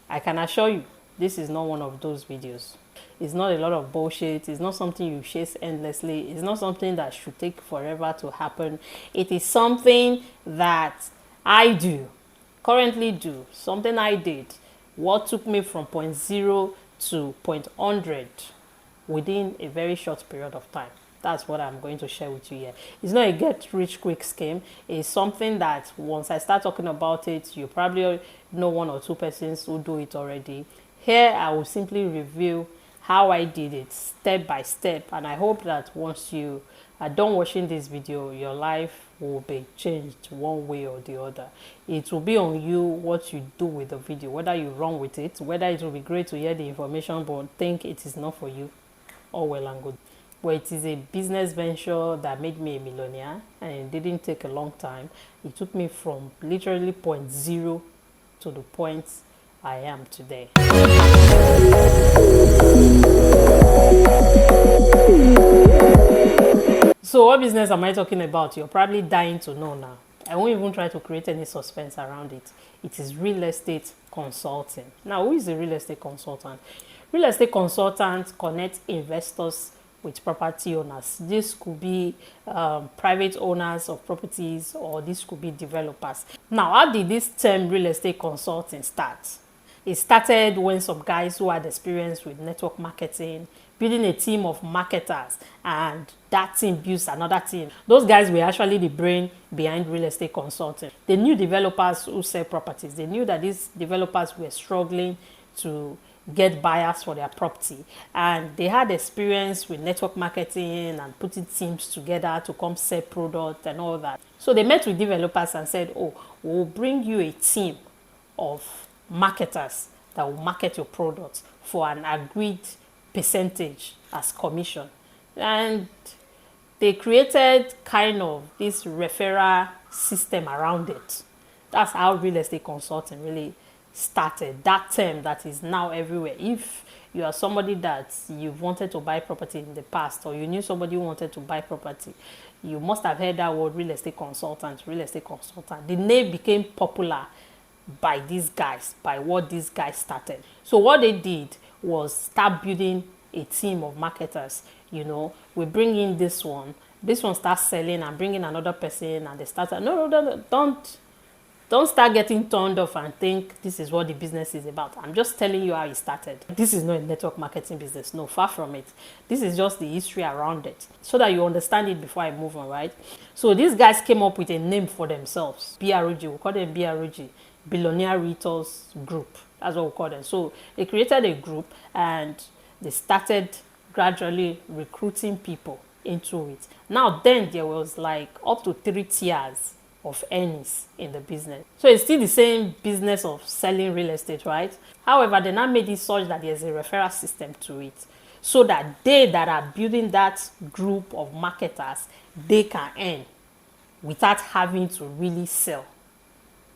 I can assure you, this is not one of those videos. It's not a lot of bullshit. It's not something you chase endlessly. It's not something that should take forever to happen. It is something that I do, currently do, something I did. What took me from point 0 to point 100 within a very short period of time. That's what I'm going to share with you here. It's not a get rich quick scheme. It's something that once I start talking about it, you probably know one or two persons who do it already. Here I will simply review how I did it step by step, and I hope that once you are done watching this video, your life will be changed one way or the other. It will be on you what you do with the video, whether you run with it, whether it will be great to hear the information but think it is not for you. All well and good. But it is a business venture that made me a millionaire, and it didn't take a long time. It took me from literally point 0 to the point I am today. So what business am I talking about? You're probably dying to know now. I won't even try to create any suspense around it. It is real estate consulting. Now, who is a real estate consultant? Real estate consultants connect investors with property owners. This could be private owners of properties, or this could be developers. Now, how did this term real estate consulting start? It started when some guys who had experience with network marketing, building a team of marketers, and that team builds another team. Those guys were actually the brain behind real estate consulting. They knew developers who sell properties. They knew that these developers were struggling to get buyers for their property, and they had experience with network marketing and putting teams together to come sell product and all that. So they met with developers and said, oh, we'll bring you a team of marketers that will market your products for an agreed percentage as commission. And they created kind of this referral system around it. That's how real estate consulting really started, that term that is now everywhere. If you are somebody that you've wanted to buy property in the past, or you knew somebody who wanted to buy property, you must have heard that word, real estate consultant, real estate consultant. The name became popular by these guys, by what these guys started. So what they did was start building a team of marketers. You know, we bring in this one starts selling, and bring in another person, and they start, no, don't start getting turned off and think this is what the business is about. I'm just telling you how it started. This is not a network marketing business. No, far from it. This is just the history around it, so that you understand it before I move on, right? So these guys came up with a name for themselves. BRG, we call them BRG, Millionaire Realtors Group. That's what we call them. So they created a group, and they started gradually recruiting people into it. Now then, there was like up to 3 tiers of earnings in the business. So it's still the same business of selling real estate, right? However, they now made it such that there's a referral system to it, so that they that are building that group of marketers, they can earn without having to really sell.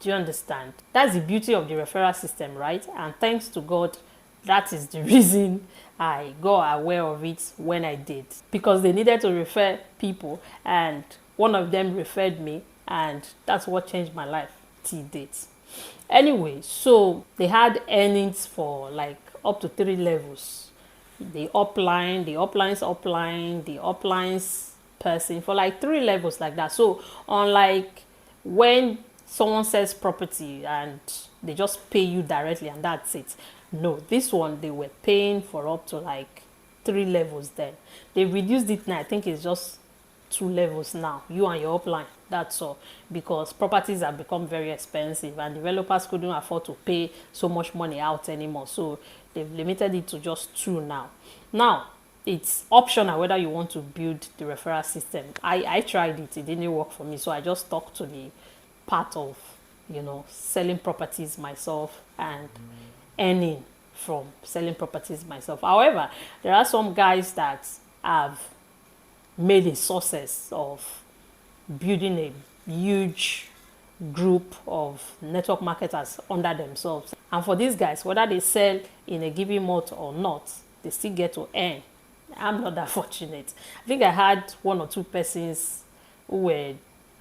Do you understand? That's the beauty of the referral system, right? And thanks to God, that is the reason I got aware of it when I did, because they needed to refer people, and one of them referred me, and that's what changed my life till date. Anyway, so they had earnings for like up to 3 levels. The upline's upline, the upline's person, for like 3 levels like that. So unlike when someone sells property and they just pay you directly and that's it. No, this one they were paying for up to like 3 levels then. They reduced it now. I think it's just 2 levels now, you and your upline. That's all, because properties have become very expensive and developers couldn't afford to pay so much money out anymore. So they've limited it to just 2 now. Now, it's optional whether you want to build the referral system. I tried it, it didn't work for me. So I just stuck to the part of, you know, selling properties myself and earning from selling properties myself. However, there are some guys that have made a success of building a huge group of network marketers under themselves. And for these guys, whether they sell in a given month or not, they still get to earn. I'm not that fortunate. I think I had 1 or 2 persons who were,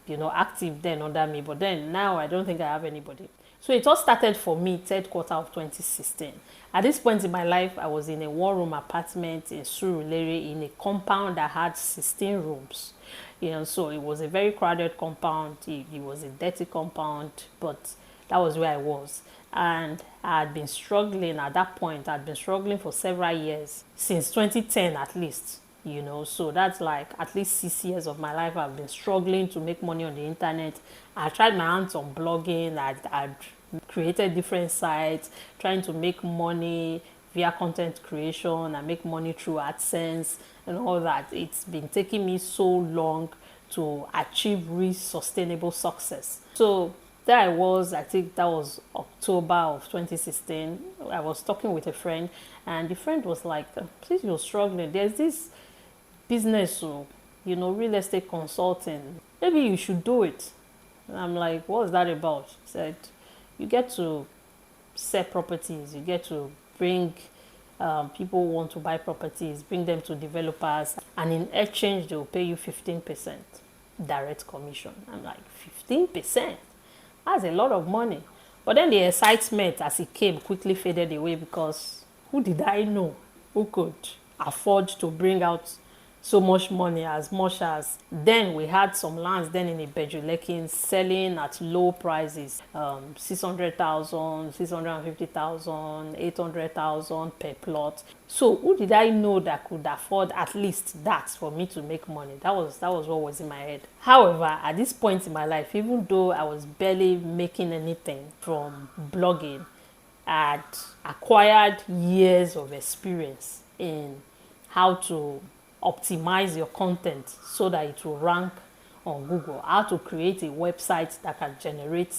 you know, active then under me, but then now I don't think I have anybody. So it all started for me third quarter of 2016. At this point in my life, I was in a one-room apartment in Surulere in a compound that had 16 rooms. So it was a very crowded compound. It was a dirty compound, but that was where I was. And I had been struggling at that point. I'd been struggling for several years, since 2010 at least. So that's like at least 6 years of my life I've been struggling to make money on the internet. I tried my hands on blogging. I'd created different sites trying to make money via content creation and make money through AdSense and all that. It's been taking me so long to achieve real sustainable success. So there I was, I think that was October of 2016. I was talking with a friend, and the friend was like, please, you're struggling. There's this business, real estate consulting. Maybe you should do it. And I'm like, what's that about? He said, you get to sell properties. You get to bring people who want to buy properties, bring them to developers, and in exchange, they'll pay you 15% direct commission. I'm like, 15%? That's a lot of money. But then the excitement as it came quickly faded away, because who did I know who could afford to bring out so much money? As much as then we had some lands then in Ibejulekin selling at low prices, 600,000, 650,000, 800,000 per plot. So who did I know that could afford at least that for me to make money? That was what was in my head. However, at this point in my life, even though I was barely making anything from blogging, I had acquired years of experience in how to optimize your content so that it will rank on Google, how to create a website that can generate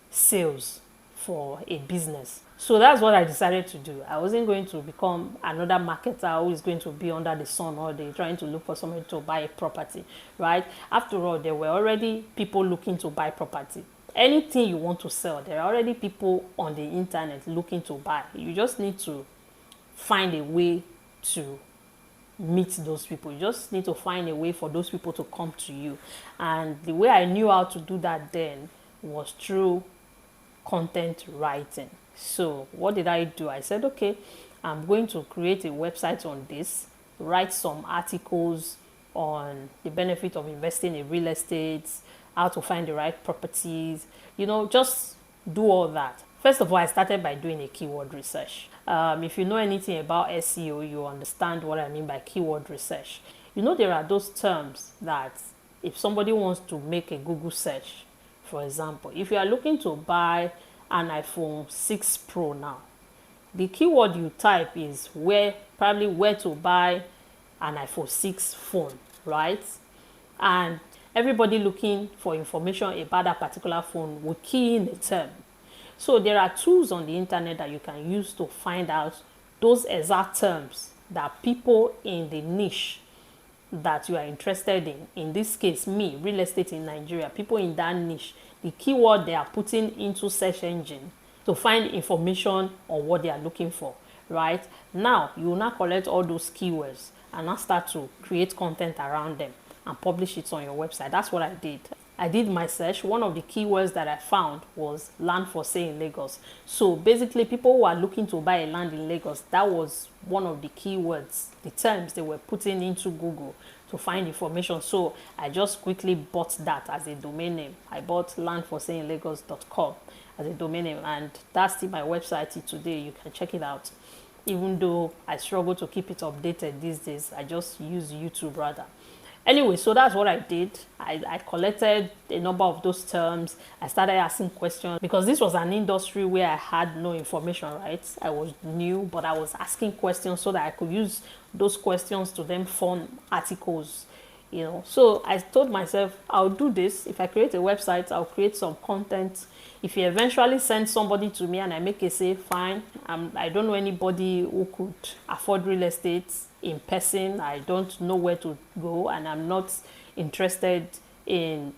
sales for a business. So that's what I decided to do. I wasn't going to become another marketer who is going to be under the sun all day trying to look for somebody to buy a property, right? After all, there were already people looking to buy property. Anything you want to sell, there are already people on the internet looking to buy. You just need to find a way to meet those people. You just need to find a way for those people to come to you. And the way I knew how to do that then was through content writing. So what did I do? I said, okay, I'm going to create a website on this, write some articles on the benefit of investing in real estate, how to find the right properties, just do all that. First of all, I started by doing a keyword research. If you know anything about SEO, you understand what I mean by keyword research. There are those terms that if somebody wants to make a Google search, for example, if you are looking to buy an iPhone 6 Pro now, the keyword you type is probably where to buy an iPhone 6 phone, right? And everybody looking for information about that particular phone will key in a term. So there are tools on the internet that you can use to find out those exact terms that people in the niche that you are interested in this case, me, real estate in Nigeria, people in that niche, the keyword they are putting into search engine to find information on what they are looking for, right? Now, you will now collect all those keywords and now start to create content around them and publish it on your website. That's what I did. I did my search. One of the keywords that I found was land for sale in Lagos. So basically, people who are looking to buy a land in Lagos, that was one of the keywords, the terms they were putting into Google to find information. So I just quickly bought that as a domain name. I bought landforsalelinlagos.com as a domain name, and that's still my website today. You can check it out. Even though I struggle to keep it updated these days, I just use YouTube rather. Anyway, so that's what I did. I collected a number of those terms. I started asking questions because this was an industry where I had no information, right? I was new, but I was asking questions so that I could use those questions to then form articles, So I told myself, I'll do this. If I create a website, I'll create some content. If you eventually send somebody to me and I make a say, fine. I don't know anybody who could afford real estate in person. I don't know where to go, and I'm not interested in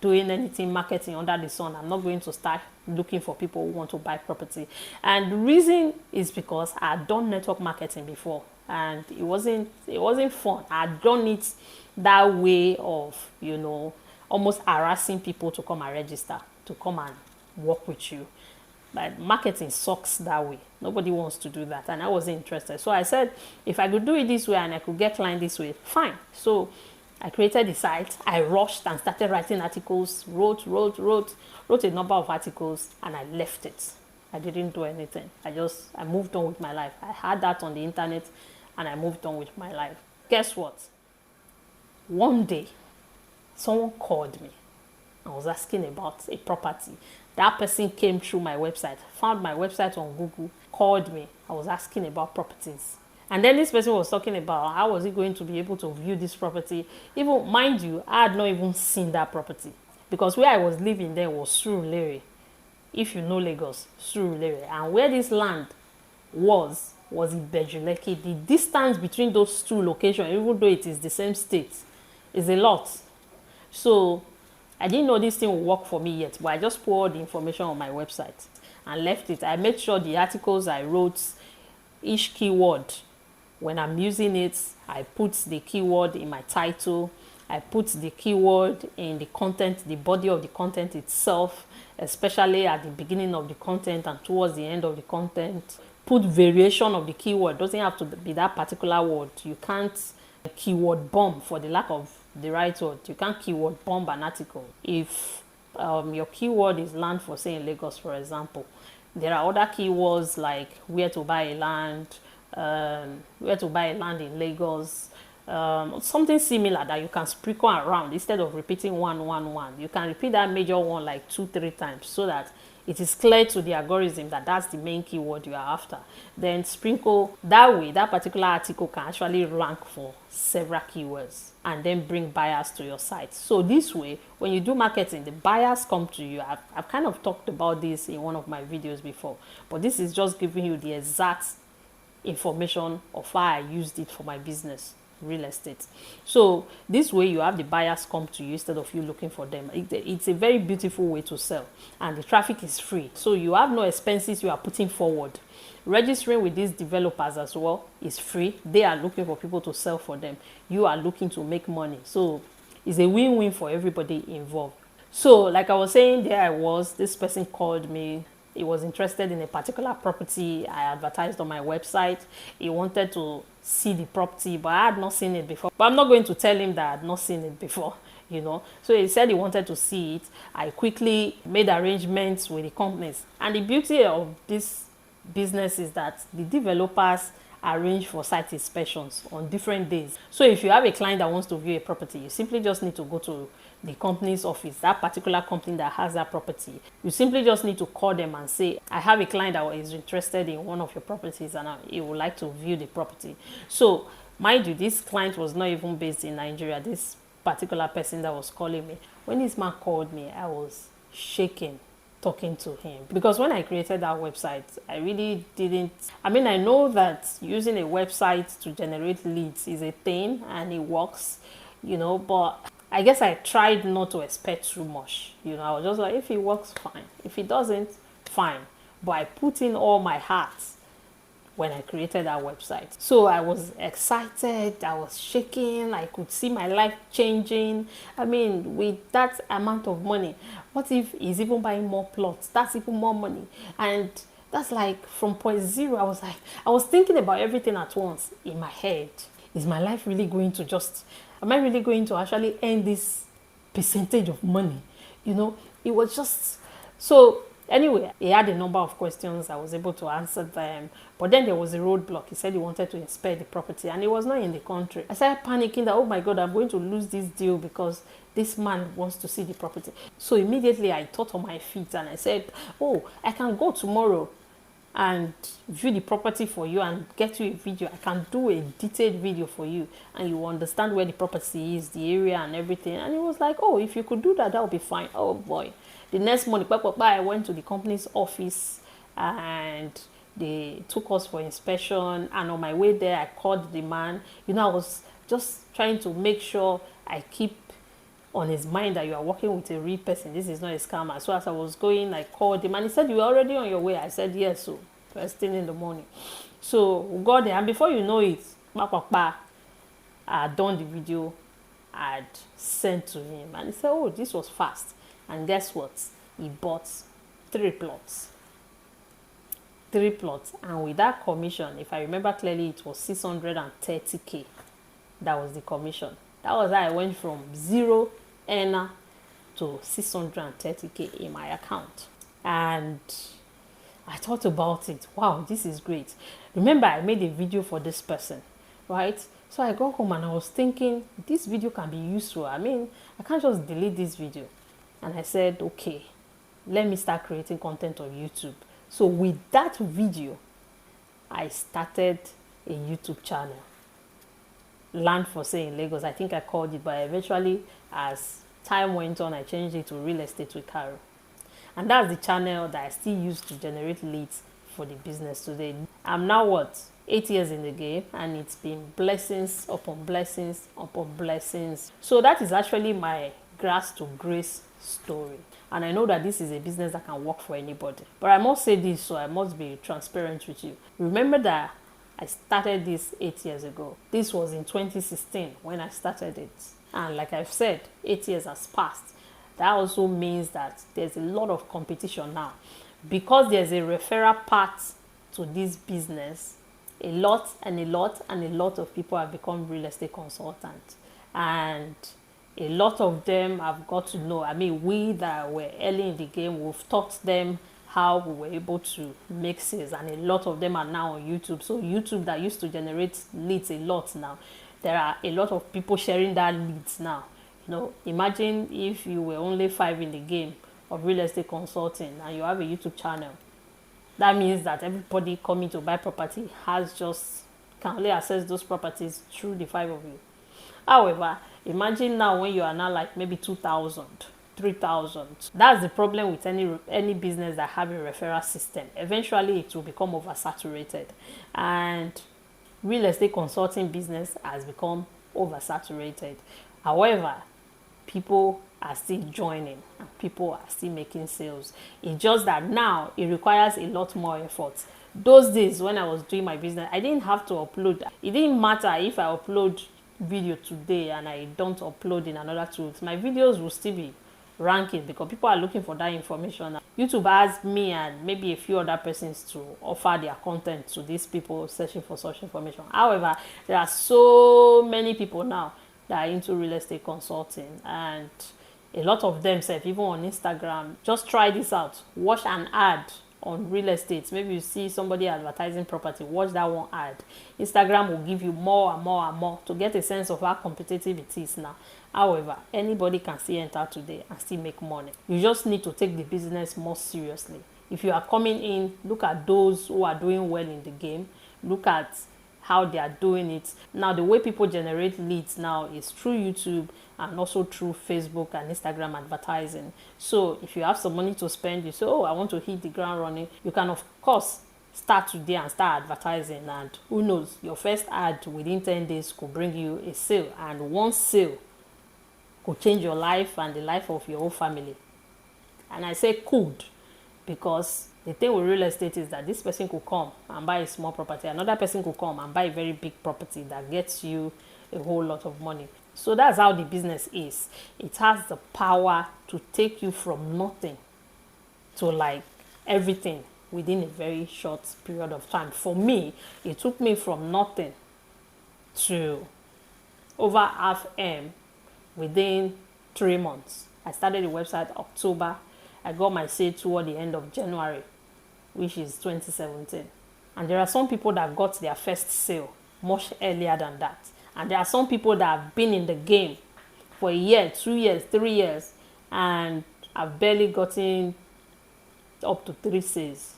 doing anything marketing under the sun. I'm not going to start looking for people who want to buy property. And the reason is because I had done network marketing before, and it wasn't fun. I had done it that way of, almost harassing people to come and register, to come and work with you. But marketing sucks that way. Nobody wants to do that, and I wasn't interested. So I said, if I could do it this way and I could get clients this way, fine. So I created the site. I rushed and started writing articles, wrote a number of articles, and I left it. I didn't do anything. I moved on with my life. I had that on the internet, and I moved on with my life. Guess what? One day, someone called me. I was asking about a property. That person came through my website, found my website on Google, called me. I was asking about properties. And then this person was talking about how was he going to be able to view this property. Even, mind you, I had not even seen that property. Because where I was living there was Surulere. If you know Lagos, Surulere. And where this land was in Bejuleke. The distance between those two locations, even though it is the same state, is a lot. So I didn't know this thing would work for me yet, but I just put all the information on my website and left it. I made sure the articles I wrote, each keyword, when I'm using it, I put the keyword in my title. I put the keyword in the content, the body of the content itself, especially at the beginning of the content and towards the end of the content. Put variation of the keyword. It doesn't have to be that particular word. You can't keyword bomb, for the lack of the right word. You can't keyword bomb an article. If your keyword is land for sale in Lagos, for example, there are other keywords like where to buy a land in Lagos, something similar that you can sprinkle around instead of repeating one. You can repeat that major one like 2-3 times so that it is clear to the algorithm that that's the main keyword you are after. Then sprinkle that way. That particular article can actually rank for several keywords and then bring buyers to your site. So this way, when you do marketing, the buyers come to you. I've kind of talked about this in one of my videos before, but this is just giving you the exact information of how I used it for my business, real estate. So this way you have the buyers come to you instead of you looking for them. It's a very beautiful way to sell, and the traffic is free, so you have no expenses you are putting forward. Registering with these developers as well is free. They are looking for people to sell for them. You are looking to make money, so it's a win-win for everybody involved. So like I was saying, this person called me. He was interested in a particular property I advertised on my website. He wanted to see the property, but I had not seen it before. But I'm not going to tell him that I had not seen it before, So he said he wanted to see it. I quickly made arrangements with the companies. And the beauty of this business is that the developers arrange for site inspections on different days. So if you have a client that wants to view a property, you simply just need to go to the company's office, that particular company that has that property. You simply just need to call them and say, I have a client that is interested in one of your properties and he would like to view the property. So mind you, this client was not even based in Nigeria, this particular person that was calling me. When this man called me, I was shaking talking to him, because when I created that website, I really didn't, I know that using a website to generate leads is a thing and it works, but I guess I tried not to expect too much. I was just like, if it works, fine. If it doesn't, fine. But I put in all my heart when I created that website. So I was excited, I was shaking, I could see my life changing. With that amount of money, what if he's even buying more plots? That's even more money. And that's like from point zero, I was thinking about everything at once in my head. Is my life really going to am I really going to actually earn this percentage of money? It was just, so anyway, he had a number of questions. I was able to answer them. But then there was a roadblock. He said he wanted to inspect the property and he was not in the country. I started panicking that, oh my God, I'm going to lose this deal because this man wants to see the property. So immediately I thought on my feet and I said, oh, I can go tomorrow and view the property for you and get you a video. I can do a detailed video for you and you understand where the property is, the area and everything. And he was like, oh, if you could do that, that would be fine. Oh boy. The next morning, I went to the company's office and they took us for inspection. And on my way there, I called the man. I was just trying to make sure I keep on his mind that you are working with a real person. This is not a scammer. So as I was going, I called him and he said, you were already on your way. I said, yes, so first thing in the morning. So we got there and before you know it, I had done the video, I had sent to him and he said, oh, this was fast. And guess what? He bought 3 plots. 3 plots, and with that commission, if I remember clearly, it was 630k. That was the commission. That was how I went from zero earner to 630k in my account. And I thought about it. Wow, this is great. Remember, I made a video for this person, right? So I got home and I was thinking, this video can be useful. I mean, I can't just delete this video. And I said, okay, let me start creating content on YouTube. So with that video, I started a YouTube channel. Land for Sale in Lagos, I think I called it, but eventually, as time went on, I changed it to Real Estate with Caro. And that's the channel that I still use to generate leads for the business today. I'm now 8 years in the game, and it's been blessings upon blessings upon blessings. So that is actually my grass to grace story. And I know that this is a business that can work for anybody. But I must say this, so I must be transparent with you. Remember that I started this 8 years ago. This was in 2016 when I started it. And like I've said, 8 years has passed. That also means that there's a lot of competition now. Because there's a referral part to this business, a lot of people have become real estate consultants. And a lot of them have got to know. I mean, we that were early in the game, we've taught them how we were able to make sales, and a lot of them are now on YouTube. So YouTube that used to generate leads a lot now, there are a lot of people sharing that leads now. You know, imagine if you were only 5 in the game of real estate consulting and you have a YouTube channel. That means that everybody coming to buy property can only access those properties through the 5 of you. However, imagine now when you are now like maybe 2,000, 3,000. That's the problem with any business that have a referral system. Eventually, it will become oversaturated, and real estate consulting business has become oversaturated. However, people are still joining and people are still making sales. It's just that now it requires a lot more effort. Those days when I was doing my business, I didn't have to upload. It didn't matter if I upload video today and I don't upload in another tools. My videos will still be ranking because people are looking for that information. YouTube asked me and maybe a few other persons to offer their content to these people searching for such information. However, there are so many people now that are into real estate consulting, and a lot of them say, even on Instagram, just try this out. Watch an ad on real estate. Maybe you see somebody advertising property, watch that one ad. Instagram will give you more and more and more to get a sense of how competitive it is now. However, anybody can still enter today and still make money. You just need to take the business more seriously. If you are coming in, look at those who are doing well in the game. Look at how they are doing it. Now, the way people generate leads now is through YouTube and also through Facebook and Instagram advertising. So if you have some money to spend, you say, oh, I want to hit the ground running. You can, of course, start today and start advertising. And who knows, your first ad within 10 days could bring you a sale. And one sale could change your life and the life of your whole family. And I say could, because the thing with real estate is that this person could come and buy a small property. Another person could come and buy a very big property that gets you a whole lot of money. So that's how the business is. It has the power to take you from nothing to like everything within a very short period of time. For me, it took me from nothing to over half M within 3 months. I started the website October. I got my sale toward the end of January, which is 2017. And there are some people that got their first sale much earlier than that. And there are some people that have been in the game for a year, 2 years, 3 years, and have barely gotten up to 3 sales.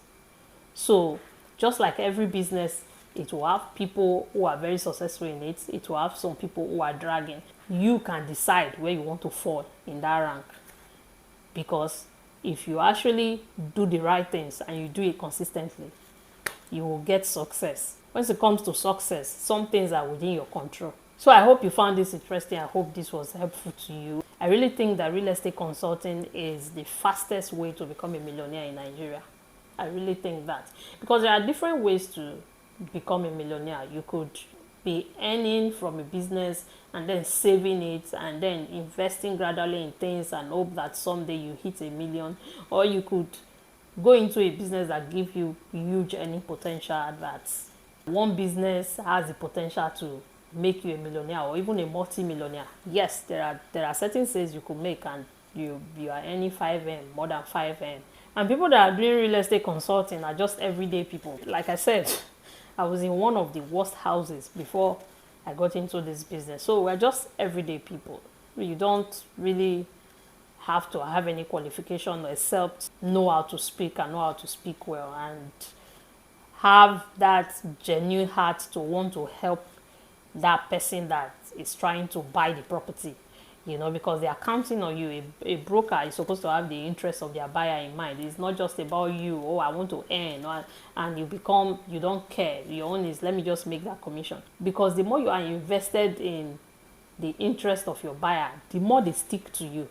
So just like every business, it will have people who are very successful in it. It will have some people who are dragging. You can decide where you want to fall in that rank. Because if you actually do the right things and you do it consistently, you will get success. When it comes to success, some things are within your control. So I hope you found this interesting. I hope this was helpful to you. I really think that real estate consulting is the fastest way to become a millionaire in Nigeria. I really think that. Because there are different ways to become a millionaire. You could be earning from a business and then saving it and then investing gradually in things and hope that someday you hit 1 million. Or you could go into a business that gives you huge earning potential adverts. One business has the potential to make you a millionaire or even a multi-millionaire. Yes, there are certain sales you could make and you are earning 5M, more than 5M. And people that are doing real estate consulting are just everyday people. Like I said, I was in one of the worst houses before I got into this business. So we're just everyday people. You don't really have to have any qualification except know how to speak and know how to speak well and have that genuine heart to want to help that person that is trying to buy the property, because they are counting on you. A broker is supposed to have the interest of their buyer in mind. It's not just about you, oh, I want to earn, and you don't care. Your own is, let me just make that commission. Because the more you are invested in the interest of your buyer, the more they stick to you.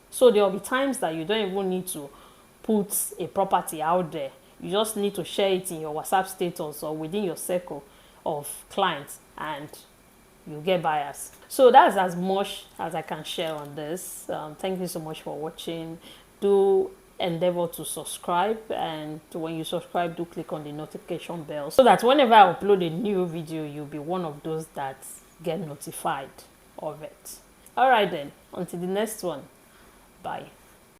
So there will be times that you don't even need to put a property out there. You just need to share it in your WhatsApp status or within your circle of clients and you get buyers. So that's as much as I can share on this. Thank you so much for watching. Do endeavor to subscribe, and when you subscribe, do click on the notification bell so that whenever I upload a new video, you'll be one of those that get notified of it. All right then, until the next one. Bye.